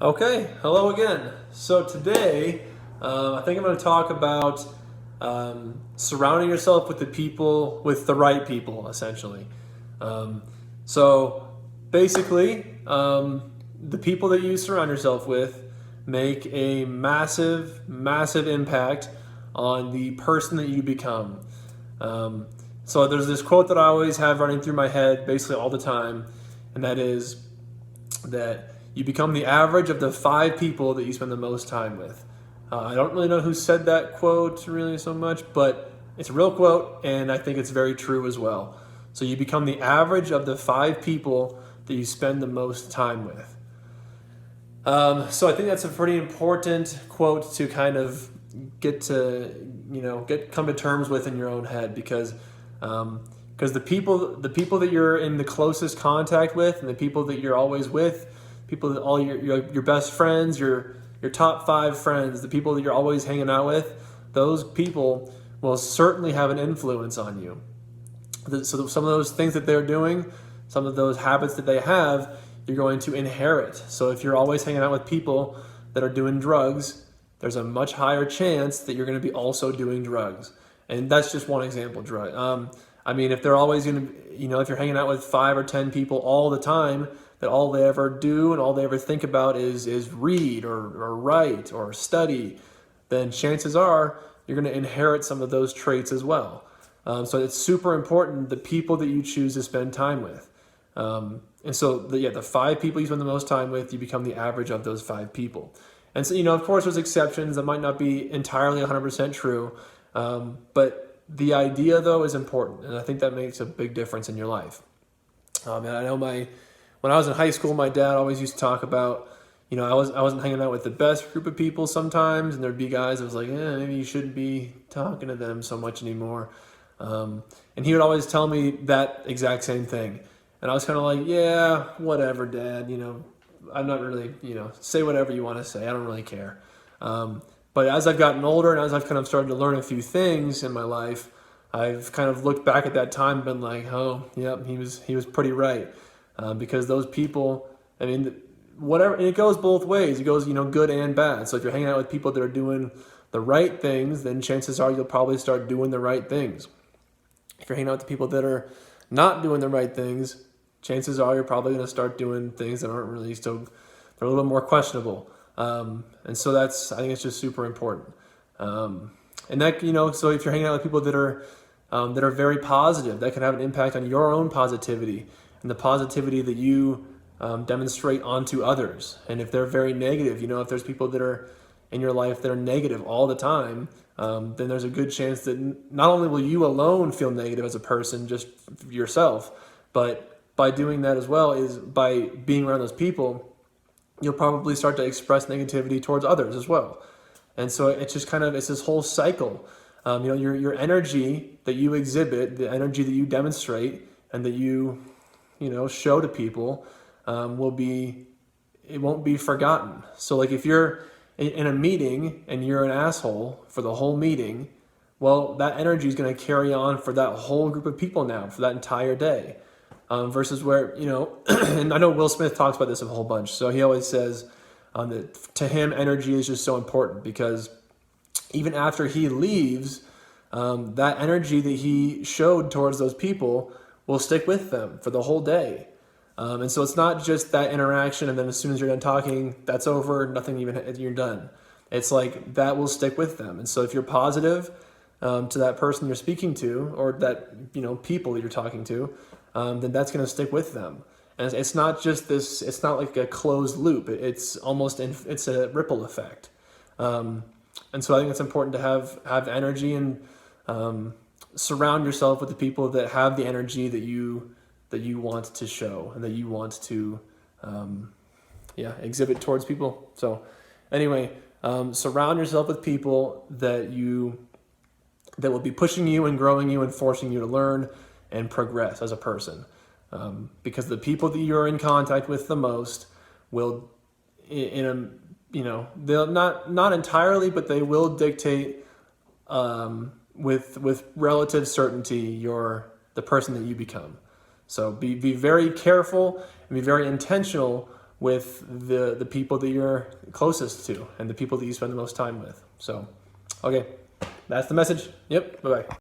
Okay, hello again. So today, I think I'm going to talk about surrounding yourself with with the right people, essentially. Um, so basically, the people that you surround yourself with make a massive, massive impact on the person that you become. Um, so there's this quote that I always have running through my head basically all the time, and that is that you become the average of the five people that you spend the most time with. I don't really know who said that quote really so much, but it's a real quote, and I think it's very true as well. So you become the average of the five people that you spend the most time with. So I think that's a pretty important quote to kind of get to, come to terms with in your own head because the people that you're in the closest contact with and the people that you're always with, people that all your best friends, your top five friends, the people that you're always hanging out with, those people will certainly have an influence on you. So some of those things that they're doing, some of those habits that they have, you're going to inherit. So if you're always hanging out with people that are doing drugs, there's a much higher chance that you're going to be also doing drugs. And that's just one example. If they're always going to, if you're hanging out with 5 or 10 people all the time, that all they ever do and all they ever think about is read or write or study, then chances are you're going to inherit some of those traits as well. So it's super important the people that you choose to spend time with. And so the five people you spend the most time with, you become the average of those five people. And so, of course, there's exceptions that might not be entirely 100% true. But the idea, though, is important. And I think that makes a big difference in your life. And I know when I was in high school, my dad always used to talk about, I wasn't hanging out with the best group of people sometimes. And there'd be guys that was like, maybe you shouldn't be talking to them so much anymore. And he would always tell me that exact same thing. And I was kind of like, yeah, whatever, Dad. I'm not really, say whatever you want to say. I don't really care. But as I've gotten older and as I've kind of started to learn a few things in my life, I've kind of looked back at that time and been like, oh, yep, he was pretty right. Because those people, whatever, and it goes both ways. It goes, good and bad. So if you're hanging out with people that are doing the right things, then chances are you'll probably start doing the right things. If you're hanging out with people that are not doing the right things, chances are you're probably going to start doing things that aren't really they're a little bit more questionable. And so I think it's just super important. And that, so if you're hanging out with people that are very positive, that can have an impact on your own positivity and the positivity that you demonstrate onto others. And if they're very negative, if there's people that are in your life that are negative all the time, then there's a good chance that not only will you alone feel negative as a person, just yourself, but by doing that as well is by being around those people, you'll probably start to express negativity towards others as well. And so it's just it's this whole cycle. Your energy that you exhibit, the energy that you demonstrate and that you show to people it won't be forgotten. So like if you're in a meeting and you're an asshole for the whole meeting, well, that energy is going to carry on for that whole group of people now for that entire day. Versus where, and I know Will Smith talks about this a whole bunch. So he always says that to him, energy is just so important because even after he leaves, that energy that he showed towards those people will stick with them for the whole day. And so it's not just that interaction and then as soon as you're done talking, that's over, you're done. It's like that will stick with them. And so if you're positive to that person you're speaking to or that, people that you're talking to, then that's going to stick with them. And it's not just this, it's not like a closed loop. It's a ripple effect. And so I think it's important to have energy and surround yourself with the people that have the energy that you want to show and that you want to exhibit towards people. So anyway, surround yourself with people that will be pushing you and growing you and forcing you to learn and progress as a person. Because the people that you're in contact with the most will, they'll not entirely, but they will dictate with relative certainty the person that you become. So be very careful and be very intentional with the people that you're closest to and the people that you spend the most time with. So, okay, that's the message. Yep, bye-bye.